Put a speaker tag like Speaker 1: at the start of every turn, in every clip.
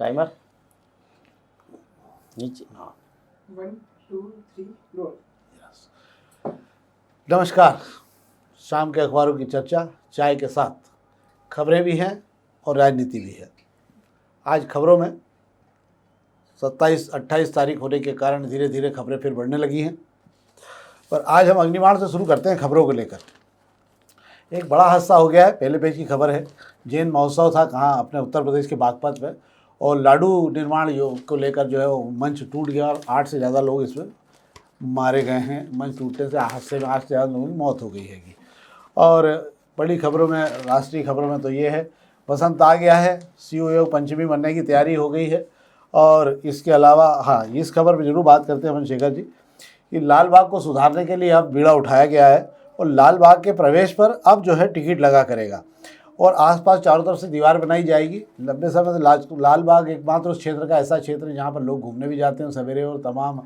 Speaker 1: Timer नीचे। हाँ
Speaker 2: 1 2 3 role.
Speaker 3: नमस्कार, शाम के अखबारों की चर्चा चाय के साथ, खबरें भी हैं और राजनीति भी है। आज खबरों में 27-28 तारीख होने के कारण धीरे धीरे खबरें फिर बढ़ने लगी हैं, पर आज हम अग्निबाण से शुरू करते हैं खबरों को लेकर। एक बड़ा हादसा हो गया है, पहले पेज की खबर है। जैन महोत्सव था कहाँ, अपने उत्तर प्रदेश के बागपत में, और लाडू निर्माण योग को लेकर जो है वो मंच टूट गया और 8 से ज़्यादा लोग इसमें मारे गए हैं। मंच टूटने से हादसे में 8 से ज़्यादा लोगों की मौत हो गई हैगी। और बड़ी खबरों में, राष्ट्रीय खबरों में तो ये है, बसंत आ गया है, शिव योग पंचमी बनने की तैयारी हो गई है। और इसके अलावा हाँ, इस खबर पर जरूर बात करते हैं अपन शेखर जी कि लाल बाग को सुधारने के लिए अब बीड़ा उठाया गया है और लाल बाग के प्रवेश पर अब जो है टिकट लगा करेगा और आसपास चारों तरफ से दीवार बनाई जाएगी। लंबे समय से लाल बाग एकमात्र उस क्षेत्र का ऐसा क्षेत्र है जहाँ पर लोग घूमने भी जाते हैं सवेरे, और तमाम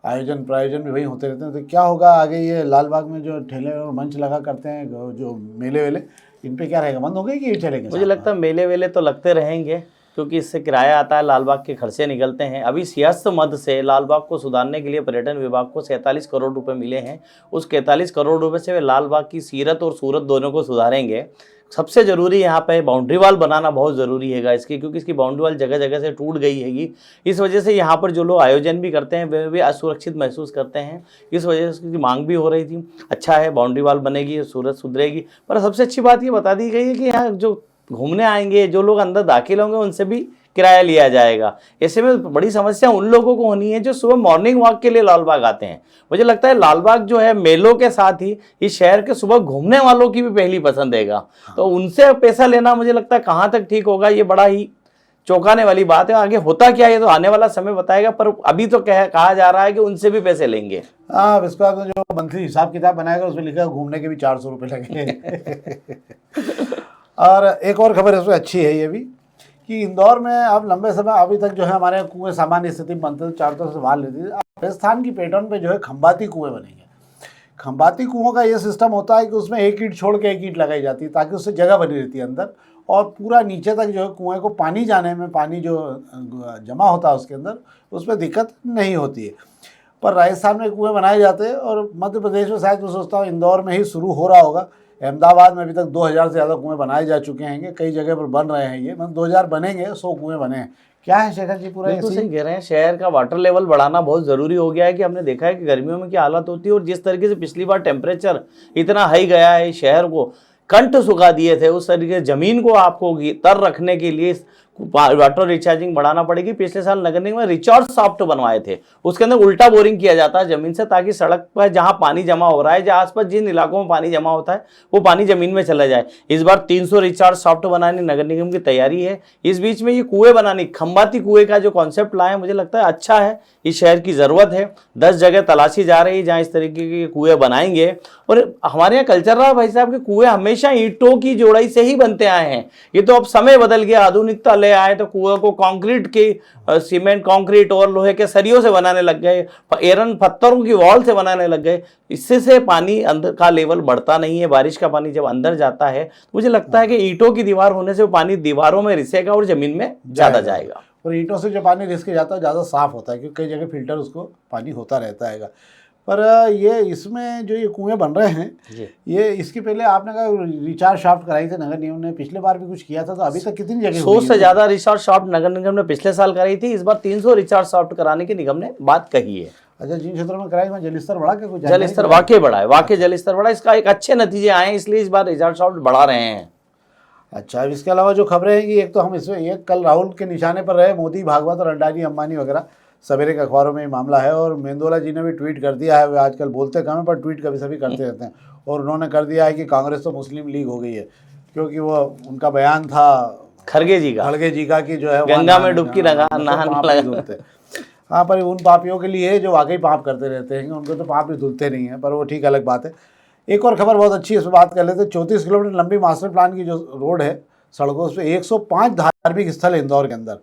Speaker 3: आयोजन प्रायोजन भी वहीं होते रहते हैं। तो क्या होगा आगे, ये लाल बाग में जो ठेले और मंच लगा करते हैं, जो मेले वेले, इन पे क्या रहेगा, बंद हो गई कि ये चलेंगे?
Speaker 1: मुझे लगता है मेले वेले तो लगते रहेंगे, क्योंकि इससे किराया आता है, लाल बाग के खर्चे निकलते हैं। अभी सियासत मद से लाल बाग को सुधारने के लिए पर्यटन विभाग को 47 करोड़ रुपए मिले हैं। उस 43 करोड़ रुपए से वे लाल बाग की सीरत और सूरत दोनों को सुधारेंगे। सबसे ज़रूरी यहाँ पे बाउंड्री वाल बनाना बहुत ज़रूरी हैगा इसकी, क्योंकि इसकी बाउंड्री वाल जगह जगह से टूट गई हैगी। इस वजह से यहाँ पर जो लोग आयोजन भी करते हैं वे असुरक्षित महसूस करते हैं। इस वजह से इसकी मांग भी हो रही थी। अच्छा है, बाउंड्री वाल बनेगी, सूरत सुधरेगी। पर सबसे अच्छी बात ये बता दी गई है कि यहाँ जो घूमने आएंगे, जो लोग अंदर दाखिल होंगे, उनसे भी किराया लिया जाएगा। ऐसे में बड़ी समस्या उन लोगों को होनी है जो सुबह मॉर्निंग वॉक के लिए लाल बाग आते हैं। मुझे लगता है लाल बाग जो है मेलों के साथ ही इस शहर के सुबह घूमने वालों की भी पहली पसंद हैगा। तो उनसे पैसा लेना मुझे लगता है कहाँ तक ठीक होगा, ये बड़ा ही चौंकाने वाली बात है। आगे होता क्या है ये तो आने वाला समय बताएगा, पर अभी तो कहा जा रहा है कि उनसे भी पैसे लेंगे।
Speaker 3: हाँ, इसके बाद जो मंथली हिसाब किताब बनाएगा उसमें लिखा घूमने के भी 400 रुपये लगेंगे। और एक और खबर इसमें अच्छी है ये भी कि इंदौर में अब लंबे समय अभी तक जो है हमारे कुएं सामान्य स्थिति में बनते थे, चारों तरफ से वाल लेती थी। राजस्थान की पैटर्न पे जो है खंबाती कुएं बनेंगे। खंबाती कुओं का ये सिस्टम होता है कि उसमें एक ईंट छोड़ के एक ईंट लगाई जाती है ताकि उससे जगह बनी रहती है अंदर, और पूरा नीचे तक जो है कुएं को पानी जाने में, पानी जो जमा होता है उसके अंदर, उसमें दिक्कत नहीं होती है। पर राजस्थान में कुएँ बनाए जाते हैं और मध्य प्रदेश में शायद मैं सोचता हूँ इंदौर में ही शुरू हो रहा होगा। अहमदाबाद में अभी तक 2000 से ज़्यादा कुएँ बनाए जा चुके हैं, कई जगह पर बन रहे हैं। ये मतलब 2000 बनेंगे, 100 कुएँ बने हैं। क्या है शेखर जी पूरा?
Speaker 1: बिल्कुल सही कह रहे हैं, शहर का वाटर लेवल बढ़ाना बहुत ज़रूरी हो गया है। कि हमने देखा है कि गर्मियों में क्या हालत होती है, और जिस तरीके से पिछली बार टेम्परेचर इतना हाई गया है, शहर को कंठ सुखा दिए थे, उस तरीके ज़मीन को आपको तर रखने के लिए वाटर रिचार्जिंग बढ़ाना पड़ेगी। पिछले साल नगर निगम में रिचार्ज शाफ्ट बनवाए थे, उसके अंदर उल्टा बोरिंग किया जाता है जमीन से, ताकि सड़क पर जहां पानी जमा हो रहा है, जहां आसपास जिन इलाकों में पानी जमा होता है, वो पानी जमीन में चला जाए। इस बार 300 रिचार्ज शाफ्ट बनाने नगर निगम की तैयारी है। इस बीच में ये कुएं बनाने, खंबाती कुएं का जो कॉन्सेप्ट लाए, मुझे लगता है अच्छा है, इस शहर की ज़रूरत है। 10 जगह तलाशी जा रही है जहाँ इस तरीके के कुएं बनाएंगे। और हमारे यहाँ कल्चर रहा भाई साहब के कुएं हमेशा ईंटों की जोड़ाई से ही बनते आए हैं। ये तो अब समय बदल गया, आधुनिकता ले आए तो कुएं को कंक्रीट के, सीमेंट कंक्रीट और लोहे के सरियों से बनाने लग गए, एरन पत्थरों की वॉल से बनाने लग गए। इससे से पानी अंदर का लेवल बढ़ता नहीं है। बारिश का पानी जब अंदर जाता है तो मुझे लगता है कि ईंटों की दीवार होने से वो पानी दीवारों में रिसेगा और जमीन में ज़्यादा जाएगा।
Speaker 3: और ईंटों से जो पानी रिस के जाता है ज़्यादा साफ़ होता है, क्योंकि कई जगह फिल्टर उसको पानी होता रहता है। पर ये इसमें जो ये कुएं बन रहे हैं, ये इसके पहले आपने कहा रिचार्ज शाफ्ट कराई थी नगर निगम ने, पिछले बार भी कुछ किया था, तो अभी तक कितनी जगह
Speaker 1: 100 से ज़्यादा रिचार्ज शाफ्ट नगर निगम ने पिछले साल कराई थी। इस बार 300 रिचार्ज शाफ्ट कराने की निगम ने बात कही है।
Speaker 3: अच्छा, जिन क्षेत्रों में कराई, में जलस्तर बढ़ा क्या? कुछ
Speaker 1: जलस्तर वाकई बढ़ा है, वाकई जलस्तर बढ़ा। इसका एक अच्छे नतीजे आए हैं, इसलिए इस बार रिचार्ज शाफ्ट बढ़ा रहे हैं।
Speaker 3: अच्छा, इसके अलावा जो खबरें हैं कि एक तो हम इसमें एक कल राहुल के निशाने पर रहे मोदी, भागवत और अडानी अंबानी वगैरह, सवेरे के अखबारों में ये मामला है। और मेंदोला जी ने भी ट्वीट कर दिया है, वे आजकल बोलते कम है पर ट्वीट कभी सभी करते रहते हैं। और उन्होंने कर दिया है कि कांग्रेस तो मुस्लिम लीग हो गई है, क्योंकि वो उनका बयान था खड़गे जी का कि जो है
Speaker 1: गंगा में डुबकी नहाने लगा।
Speaker 3: हाँ, पर उन पापियों के लिए जो वाकई पाप करते रहते हैं, उनको तो पाप भी धुलते नहीं हैं, पर वो ठीक अलग बात है। एक और खबर बहुत अच्छी है, इस पर बात कर लेते हैं। 34 किलोमीटर लंबी मास्टर प्लान की जो रोड है, सड़कों उस पर 105 धार्मिक स्थल है इंदौर के अंदर,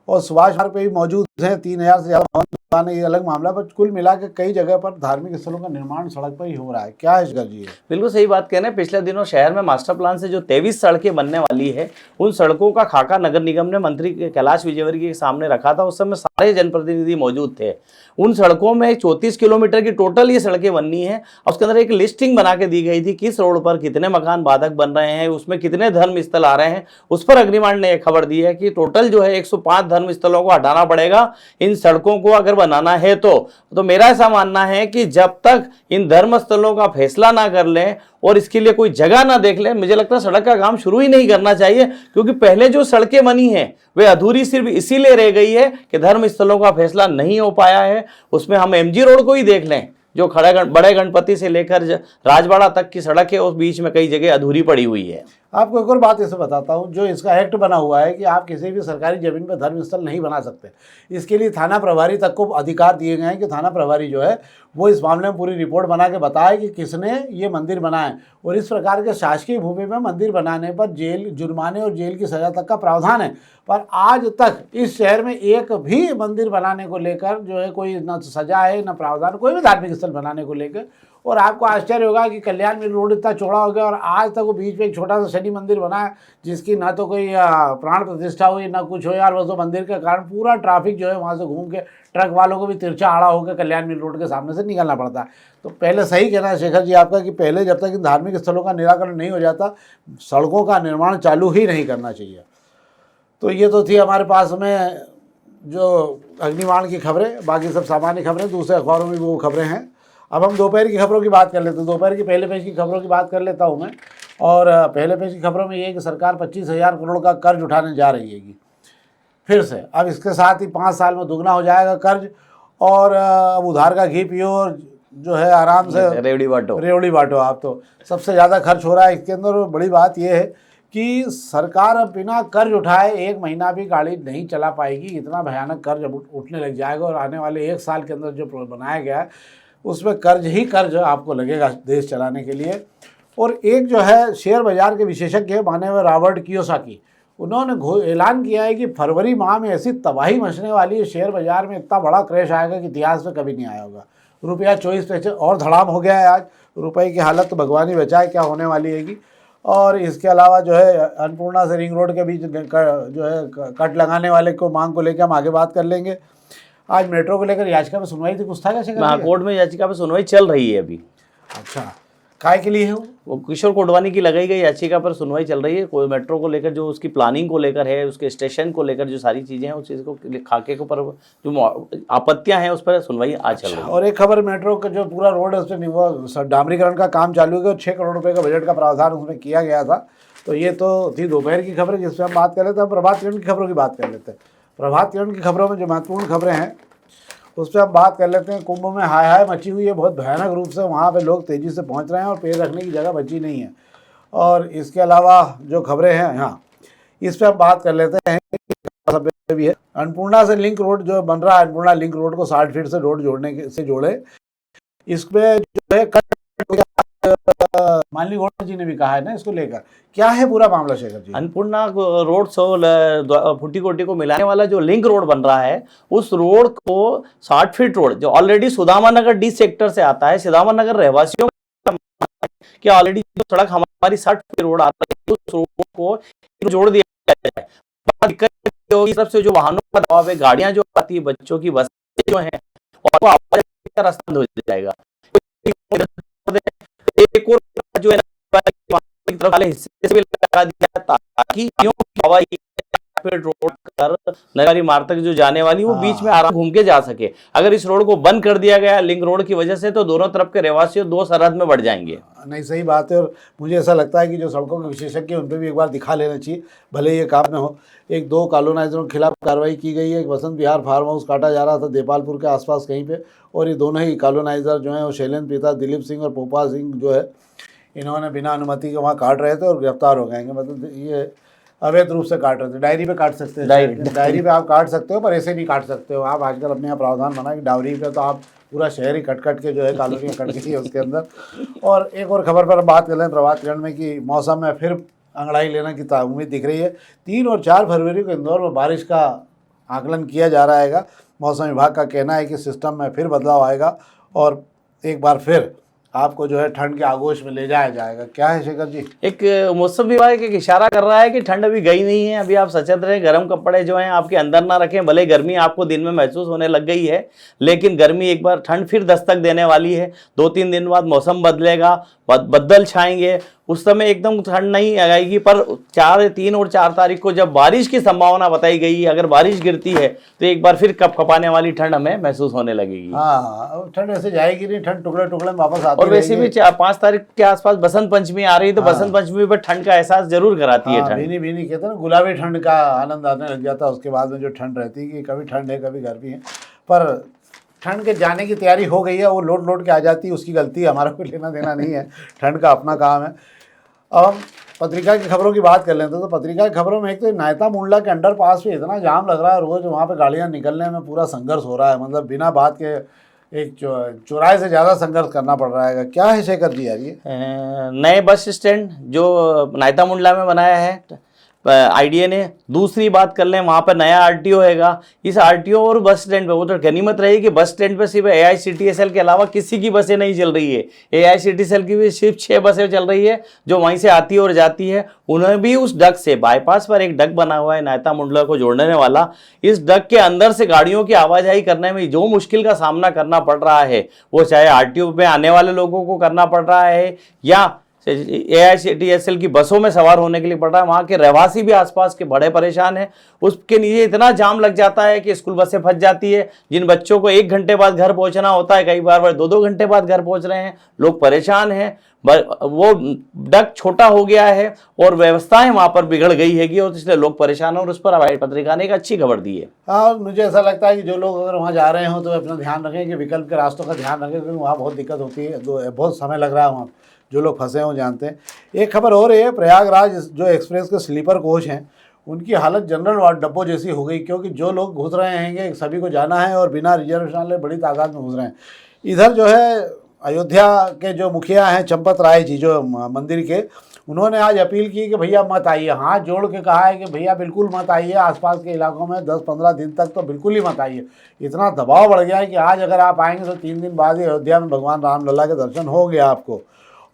Speaker 3: और सुभाष मार्ग पे भी मौजूद हैं 3000 से ज़्यादा भवन ये अलग मामला, पर कुल मिला के कई जगह पर धार्मिक स्थलों का निर्माण सड़क पर ही हो रहा है। क्या है शेखर जी ये?
Speaker 1: बिल्कुल सही बात कह रहे हैं। पिछले दिनों शहर में मास्टर प्लान से जो 23 सड़कें बनने वाली है, उन सड़कों का खाका नगर निगम ने मंत्री कैलाश विजयवर्गीय के सामने रखा था। उस समय सारे जनप्रतिनिधि मौजूद थे। उन सड़कों में 34 किलोमीटर की टोटल ये सड़कें बननी है और उसके अंदर एक लिस्टिंग बना के दी गई थी किस रोड पर कितने मकान बाधक बन रहे हैं, उसमें कितने धर्म स्थल आ रहे हैं। उस पर अग्निमांड ने एक खबर दी है कि टोटल जो है 105 धर्म स्थलों को हटाना पड़ेगा इन सड़कों को अगर बनाना है। तो मेरा ऐसा मानना है कि जब तक इन धर्म स्थलों का फैसला ना कर लें और इसके लिए कोई जगह ना देख लें, मुझे लगता है सड़क का काम शुरू ही नहीं करना चाहिए। क्योंकि पहले जो सड़कें बनी हैं वे अधूरी सिर्फ इसीलिए रह गई है कि धर्म स्थलों का फैसला नहीं हो पाया है। उसमें हम एमजी रोड को ही देख लें, जो बड़े गणपति से लेकर राजवाड़ा तक की सड़क है, उस बीच में कई जगह अधूरी पड़ी हुई है।
Speaker 3: आपको एक और बात ऐसे बताता हूँ, जो इसका एक्ट बना हुआ है कि आप किसी भी सरकारी जमीन पर धर्मस्थल नहीं बना सकते। इसके लिए थाना प्रभारी तक को अधिकार दिए गए हैं कि थाना प्रभारी जो है वो इस मामले में पूरी रिपोर्ट बना के बताए कि किसने ये मंदिर बनाए। और इस प्रकार के शासकीय भूमि में मंदिर बनाने पर जेल, जुर्माने और जेल की सजा तक का प्रावधान है। पर आज तक इस शहर में एक भी मंदिर बनाने को लेकर जो है कोई न सजा है न प्रावधान, कोई भी धार्मिक स्थल बनाने को लेकर। और आपको आश्चर्य होगा कि कल्याण मिल रोड इतना चौड़ा हो गया और आज तक वो बीच में एक छोटा सा शनि मंदिर बना है जिसकी ना तो कोई प्राण प्रतिष्ठा हुई ना कुछ हो यार। बस वो मंदिर के कारण पूरा ट्रैफिक जो है वहाँ से घूम के ट्रक वालों को भी तिरछा आड़ा होकर कल्याण मिल रोड के सामने से निकलना पड़ता है। तो पहले सही कहना है शेखर जी आपका कि पहले जब तक इन धार्मिक स्थलों का निराकरण नहीं हो जाता, सड़कों का निर्माण चालू ही नहीं करना चाहिए। तो ये तो थी हमारे पास में जो अग्निबाण की खबरें। बाकी सब सामान्य खबरें दूसरे अखबारों में भी वो खबरें हैं। अब हम दोपहर की खबरों की बात कर लेते हैं। दोपहर की पहले पेज की खबरों की बात कर लेता हूं मैं। और पहले पेज की खबरों में ये है कि सरकार 25,000 करोड़ का कर्ज उठाने जा रही है फिर से। अब इसके साथ ही 5 साल में दुगना हो जाएगा कर्ज। और अब उधार का घी पियो और जो है आराम से रेवड़ी बांटो। आप तो सबसे ज़्यादा खर्च हो रहा है इसके अंदर। बड़ी बात यह है कि सरकार अब बिना कर्ज उठाए 1 महीना भी गाड़ी नहीं चला पाएगी। इतना भयानक कर्ज अब उठने लग जाएगा। और आने वाले 1 साल के अंदर जो बनाया गया है उसमें कर्ज ही कर्ज आपको लगेगा देश चलाने के लिए। और एक जो है शेयर बाजार के विशेषज्ञ माने हुए रॉबर्ट कियोसाकी, उन्होंने ऐलान किया है कि फरवरी माह में ऐसी तबाही मचने वाली है शेयर बाजार में, इतना बड़ा क्रैश आएगा कि इतिहास में कभी नहीं आया होगा। रुपया 24 पैसे और धड़ाम हो गया है आज। रुपये की हालत तो भगवान ही बचाए क्या होने वाली हैगी। और इसके अलावा जो है अन्नपूर्णा से रिंग रोड के बीच जो है कट लगाने वाले को मांग को लेकर हम आगे बात कर लेंगे। आज मेट्रो को लेकर याचिका पे सुनवाई थी, कुछ था कैसे?
Speaker 1: कोर्ट में याचिका पे सुनवाई चल रही है अभी।
Speaker 3: अच्छा, काय के लिए है वो?
Speaker 1: किशोर कोटवानी की लगाई गई याचिका पर सुनवाई चल रही है। कोई मेट्रो को लेकर जो उसकी प्लानिंग को लेकर है, उसके स्टेशन को लेकर जो सारी चीजें हैं, उस चीज को खाके को पर जो आपत्तियां हैं उस पर सुनवाई आज चल रही है।
Speaker 3: और एक खबर मेट्रो का जो पूरा रोड है उस पर डामरीकरण का काम चालू है। 6 करोड़ रुपए का बजट का प्रावधान उसमें किया गया था। तो ये तो थी दोपहर की खबर जिस पर हम बात कर लेते हैं। प्रभात किरण की खबरों की बात कर लेते हैं। प्रभात किरण की खबरों में जो महत्वपूर्ण खबरें हैं उस पर हम बात कर लेते हैं। कुंभ में हाय हाय मची हुई है बहुत भयानक रूप से। वहाँ पे लोग तेज़ी से पहुँच रहे हैं और पैर रखने की जगह बची नहीं है। और इसके अलावा जो खबरें हैं यहाँ इस पर हम बात कर लेते हैं। भी है अन्नपूर्णा से लिंक रोड जो बन रहा है, अन्नपूर्णा लिंक रोड को 60 फीट से रोड जोड़ने से जोड़े। इसमें जो है मानली गौड़ जी ने भी कहा है ना इसको लेकर। क्या है पूरा मामला शेखर जी?
Speaker 1: अन्नपूर्णा रोड से फुटी कोटी को मिलाने वाला जो लिंक रोड बन रहा है, उस रोड को 60 फीट रोड जो ऑलरेडी सुदामा नगर डी सेक्टर से आता है, सुदामा नगर रहवासियों कि ऑलरेडी जो सड़क हमारी 60 फीट रोड आता है उस रोड को जोड़ दिया जाए। तरफ से जो वाहनों का दबाव है, गाड़ियां जो आती है, बच्चों की बस जो है, और वो आवाज का रास्ता बंद हो जाएगा। एक और जो है तरफ वाले हिस्से से भी लगा दिया ताकि हवाई रोड कर नगारी मार्ग तक जो जाने वाली वो बीच में आराम घूम के जा सके। अगर इस रोड को बंद कर दिया गया लिंक रोड की वजह से तो दोनों तरफ के रहवासी दो सरहद में बढ़ जाएंगे।
Speaker 3: नहीं, सही बात है। और मुझे ऐसा लगता है कि जो सड़कों के विशेषज्ञ उन पर भी एक बार दिखा लेना चाहिए, भले ये काम में हो। 1-2 कॉलोनाइजरों के खिलाफ कार्रवाई की गई है। एक बसंत विहार फार्म हाउस काटा जा रहा था देपालपुर के आसपास कहीं पे, और ये दोनों ही कॉलोनाइजर जो हैं वो शैलेंद्र पिता दिलीप सिंह और पोपा सिंह जो है, इन्होंने बिना अनुमति के वहाँ काट रहे थे और गिरफ्तार हो गए। मतलब ये अवैध रूप से काट रहे थे। डायरी पे काट सकते हैं, डायरी पे आप काट सकते हो, पर ऐसे नहीं काट सकते हो आप। आजकल अपने यहाँ प्रावधान बना कि डायरी पे तो आप पूरा शहर ही कट के जो है कॉलोनियाँ कट गई है उसके अंदर। और एक और खबर पर हम बात कर लें प्रभात किरण में कि मौसम में फिर अंगड़ाई लेने की उम्मीद दिख रही है। 3 और 4 फरवरी को इंदौर में बारिश का आकलन किया जा रहा है। मौसम विभाग का कहना है कि सिस्टम में फिर बदलाव आएगा और एक बार फिर आपको जो है ठंड के आगोश में ले जाया जाएगा। क्या है शेखर जी?
Speaker 1: एक मौसम विभाग एक इशारा कर रहा है कि ठंड अभी गई नहीं है, अभी आप सचेत रहें, गर्म कपड़े जो हैं आपके अंदर ना रखें। भले गर्मी आपको दिन में महसूस होने लग गई है, लेकिन गर्मी एक बार ठंड फिर दस्तक देने वाली है। 2-3 दिन बाद मौसम बदलेगा, बदल छाएंगे, उस समय एकदम ठंड नहीं आएगी। पर 3 और 4 तारीख को जब बारिश की संभावना बताई गई है, अगर बारिश गिरती है तो एक बार फिर कपकपाने वाली ठंड हमें महसूस होने लगेगी।
Speaker 3: हाँ, ठंड ऐसे जाएगी नहीं, ठंड टुकड़े टुकड़े में वापस आती
Speaker 1: और वैसे भी 5 तारीख के आसपास बसंत पंचमी आ रही है, तो बसंत पंचमी पर ठंड का एहसास जरूर कराती है। ठंड
Speaker 3: भीनी भीनी कहते हैं ना, गुलाबी ठंड का आनंद आने लग जाता है उसके बाद में। जो ठंड रहती है कि कभी ठंड है कभी गर्मी है, पर ठंड के जाने की तैयारी हो गई है, वो लौट के आ जाती है, उसकी गलती है, हमारा कोई लेना देना नहीं है, ठंड का अपना काम है। अब हम पत्रिका की खबरों की बात कर लेते हैं। तो पत्रिका की खबरों में एक तो नायता मुंडला के अंडरपास पे इतना जाम लग रहा है, रोज़ वहाँ पे गाड़ियाँ निकलने में पूरा संघर्ष हो रहा है, मतलब बिना बात के एक चौराहे से ज़्यादा संघर्ष करना पड़ रहा है। क्या है शेखर जी यार ये?
Speaker 1: नए बस स्टैंड जो नायता मुंडला में बनाया है आईडीए ने, दूसरी बात कर लें वहाँ पर नया आरटीओ हैगा। इस आरटीओ और बस स्टैंड पे वो तो गनीमत रही कि बस स्टैंड पे सिर्फ एआईसीटीएसएल के अलावा किसी की बसें नहीं चल रही है। एआईसीटीएसएल की भी सिर्फ 6 बसें चल रही है जो वहीं से आती है और जाती है। उन्हें भी उस डक से, बाईपास पर एक डक बना हुआ है नायता मुंडला को जोड़ने वाला, इस डक के अंदर से गाड़ियों की आवाजाही करने में जो मुश्किल का सामना करना पड़ रहा है, वो चाहे आरटीओ पे आने वाले लोगों को करना पड़ रहा है या एआईसीटीएसएल की बसों में सवार होने के लिए पड़ रहा है। वहाँ के रहवासी भी आसपास के बड़े परेशान हैं। उसके नीचे इतना जाम लग जाता है कि स्कूल बसें फंस जाती है। जिन बच्चों को 1 घंटे बाद घर पहुँचना होता है, कई बार 2-2 घंटे बाद घर पहुँच रहे हैं, लोग परेशान हैं। वो डक छोटा हो गया है और व्यवस्थाएं वहाँ पर बिगड़ गई हैगी और इसलिए लोग परेशान हैं, और उस पर हमारी पत्रिका ने एक अच्छी खबर दी है।
Speaker 3: हाँ, मुझे ऐसा लगता है कि जो लोग अगर वहाँ जा रहे हो तो अपना ध्यान रखें कि विकल्प के रास्तों का ध्यान रखें, क्योंकि वहाँ बहुत दिक्कत होती है, बहुत समय लग रहा है वहाँ, जो लोग फंसे हैं वो जानते हैं। एक खबर और है, प्रयागराज जो एक्सप्रेस के स्लीपर कोच हैं उनकी हालत जनरल वार्ड डब्बों जैसी हो गई, क्योंकि जो लोग घुस रहे हैं सभी को जाना है और बिना रिजर्वेशन वाले बड़ी तादाद में घुस रहे हैं। इधर जो है अयोध्या के जो मुखिया हैं चंपत राय जी जो मंदिर के, उन्होंने आज अपील की कि भैया मत आइए, हाथ जोड़ के कहा है कि भैया बिल्कुल मत आइए, आसपास के इलाकों में 10-15 दिन तक तो बिल्कुल ही मत आइए। इतना दबाव बढ़ गया है कि आज अगर आप आएंगे तो 3 दिन बाद ही अयोध्या में भगवान रामलला के दर्शन हो गया आपको।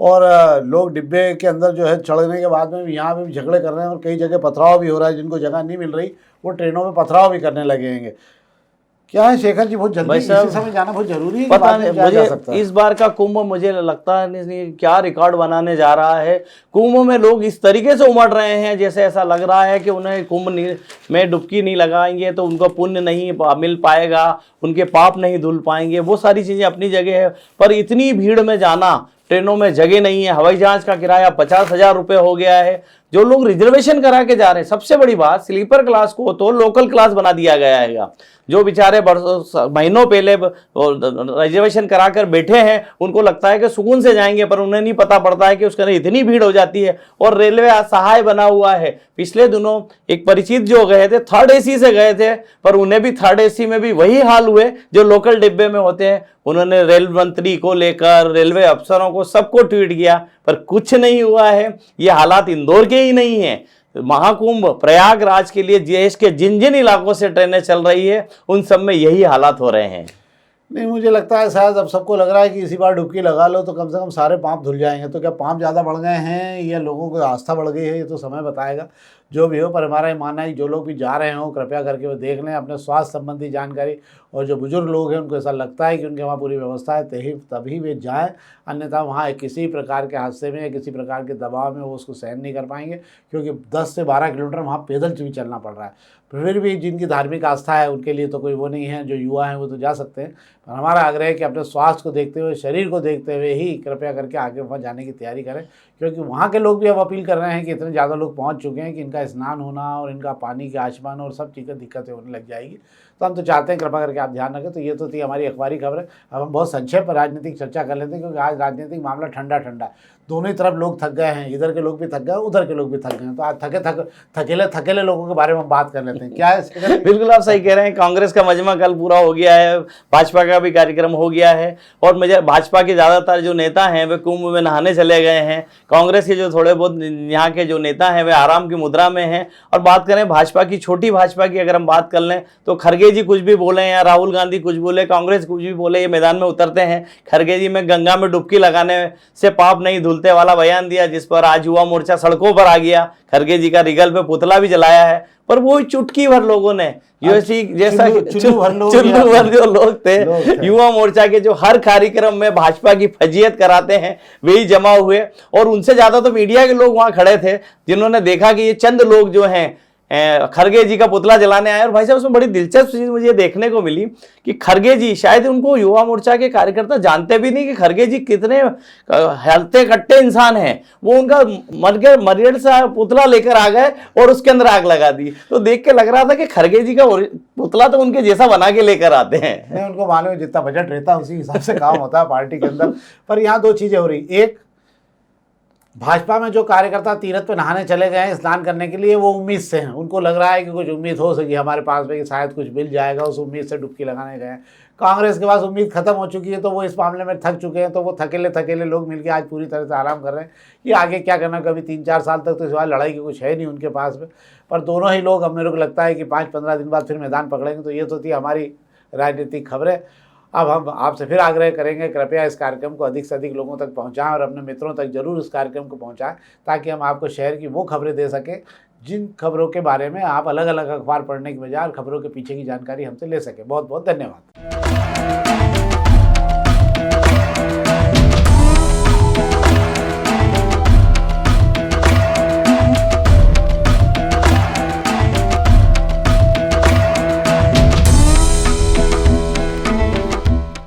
Speaker 3: और लोग डिब्बे के अंदर जो है चढ़ने के बाद में यहाँ पे भी झगड़े कर रहे हैं और कई जगह पथराव भी हो रहा है। जिनको जगह नहीं मिल रही वो ट्रेनों में पथराव भी करने लगेंगे। क्या है शेखर जी, बहुत जल्दी इसी समय जाना बहुत जरूरी है?
Speaker 1: पता नहीं मुझे इस बार का कुंभ मुझे लगता है क्या रिकॉर्ड बनाने जा रहा है। कुंभ में लोग इस तरीके से उमड़ रहे हैं जैसे ऐसा लग रहा है कि उन्हें कुंभ में डुबकी नहीं लगाएंगे तो उनको पुण्य नहीं मिल पाएगा, उनके पाप नहीं धुल पाएंगे। वो सारी चीज़ें अपनी जगह है, पर इतनी भीड़ में जाना, ट्रेनों में जगह नहीं है, हवाई जहाज का किराया 50,000 रुपये हो गया है। जो लोग रिजर्वेशन करा के जा रहे हैं, सबसे बड़ी बात स्लीपर क्लास को तो लोकल क्लास बना दिया गया है। जो बेचारे महीनों पहले रिजर्वेशन कराकर बैठे हैं उनको लगता है कि सुकून से जाएंगे, पर उन्हें नहीं पता पड़ता है कि उसके अंदर इतनी भीड़ हो जाती है। और रेलवे असहाय बना हुआ है। पिछले दिनों एक परिचित जो गए थे 3rd AC से गए थे, पर उन्हें भी 3rd AC में भी वही हाल हुए जो लोकल डिब्बे में होते हैं। उन्होंने रेल मंत्री को लेकर, रेलवे अफसरों को, सबको ट्वीट किया, पर कुछ नहीं हुआ है। ये हालात इंदौर के ही नहीं है। महाकुंभ प्रयागराज के लिए देश के जिन जिन इलाकों से ट्रेनें चल रही है उन सब में यही हालात हो रहे हैं।
Speaker 3: नहीं, मुझे लगता है शायद अब सबको लग रहा है कि इसी बार डुबकी लगा लो तो कम से कम सारे पाप धुल जाएंगे। तो क्या पाप ज़्यादा बढ़ गए हैं या लोगों को आस्था बढ़ गई है, ये तो समय बताएगा। जो भी हो, पर हमारा ये मानना है जो लोग भी जा रहे हो कृपया करके वो देख लें अपने स्वास्थ्य संबंधी जानकारी। और जो बुजुर्ग लोग हैं उनको ऐसा लगता है कि उनके वहाँ पूरी व्यवस्था है तभी वे जाएँ, अन्यथा वहाँ किसी प्रकार के हादसे में या किसी प्रकार के दबाव में वो उसको सहन नहीं कर पाएंगे, क्योंकि 10 से 12 किलोमीटर वहाँ पैदल भी चलना पड़ रहा है। फिर भी जिनकी धार्मिक आस्था है उनके लिए तो कोई वो नहीं है, जो युवा हैं वो तो जा सकते हैं। पर हमारा आग्रह है कि अपने स्वास्थ्य को देखते हुए, शरीर को देखते हुए ही कृपया करके आगे वहाँ जाने की तैयारी करें, क्योंकि वहाँ के लोग भी अब अपील कर रहे हैं कि इतने ज़्यादा लोग पहुँच चुके हैं कि इनका स्नान होना और इनका पानी के आचमन और सब चीज़ें दिक्कतें होने लग जाएगी। तो हम तो चाहते हैं कृपा करके आप ध्यान रखें। तो ये तो थी हमारी अखबारी खबर। अब हम बहुत संक्षेप पर राजनीतिक चर्चा कर लेते हैं, क्योंकि आज राजनीतिक मामला ठंडा दोनों ही तरफ लोग थक गए हैं, इधर के लोग भी थक गए, उधर के लोग भी थक गए हैं। तो आज थकेले लोगों के बारे में हम बात कर लेते हैं। क्या है?
Speaker 1: बिल्कुल आप सही कह रहे हैं। कांग्रेस का मजमा कल पूरा हो गया है, भाजपा का भी कार्यक्रम हो गया है, और मुझे भाजपा के ज़्यादातर जो नेता हैं वे कुंभ में नहाने चले गए हैं। कांग्रेस के जो थोड़े बहुत यहाँ के जो नेता हैं वे आराम की मुद्रा में हैं। और बात करें भाजपा की, छोटी भाजपा की अगर हम बात कर लें तो खरगे जी कुछ भी बोले या राहुल गांधी कुछ बोले, कांग्रेस कुछ भी बोले, ये मैदान में उतरते हैं। खरगे जी में गंगा में डुबकी लगाने से पाप नहीं धुलते वाला बयान दिया, जिस पर आज युवा मोर्चा सड़कों पर आ गया। खरगे जी का रिगल पे पुतला भी जलाया है, पर वो चुटकी भर लोगों ने यूएससी जैसा चुल्लू भर जो लोग थे युवा मोर्चा के, जो हर कार्यक्रम में भाजपा की फजीयत कराते हैं, वही जमा हुए। और उनसे ज्यादा तो मीडिया के लोग वहां खड़े थे, जिन्होंने देखा कि ये चंद लोग जो हैं खरगे जी का पुतला जलाने आए। और भाई साहब उसमें बड़ी दिलचस्प चीज मुझे देखने को मिली कि खरगे जी, शायद उनको युवा मोर्चा के कार्यकर्ता जानते भी नहीं कि खरगे जी कितने हलते कट्टे इंसान हैं। वो उनका मरियड सा पुतला लेकर आ गए और उसके अंदर आग लगा दी। तो देख के लग रहा था कि खरगे जी का पुतला तो उनके जैसा बना के लेकर आते हैं।
Speaker 3: नहीं, उनको मालूम है जितना बजट रहता है उसी हिसाब से काम होता है पार्टी के अंदर। पर यहाँ दो चीजें हो रही, एक भाजपा में जो कार्यकर्ता तीरथ पे नहाने चले गए हैं स्नान करने के लिए, वो उम्मीद से हैं, उनको लग रहा है कि कुछ उम्मीद हो सकी हमारे पास में कि शायद कुछ मिल जाएगा, उस उम्मीद से डुबकी लगाने गए हैं। कांग्रेस के पास उम्मीद खत्म हो चुकी है, तो वो इस मामले में थक चुके हैं। तो वो थकेले लोग मिलकर आज पूरी तरह से आराम कर रहे हैं कि आगे क्या करना। कभी 3-4 साल तक तो इस बार लड़ाई की कुछ है नहीं उनके पास में। पर दोनों ही लोग, अब मेरे को लगता है कि 5-15 दिन बाद फिर मैदान पकड़ेंगे। तो ये तो थी हमारी राजनीतिक खबरें। अब हम आपसे फिर आग्रह करेंगे, कृपया इस कार्यक्रम को अधिक से अधिक लोगों तक पहुंचाएं और अपने मित्रों तक जरूर इस कार्यक्रम को पहुंचाएं, ताकि हम आपको शहर की वो खबरें दे सकें जिन खबरों के बारे में आप अलग अलग अखबार पढ़ने की बजाय खबरों के पीछे की जानकारी हमसे ले सकें। बहुत बहुत धन्यवाद।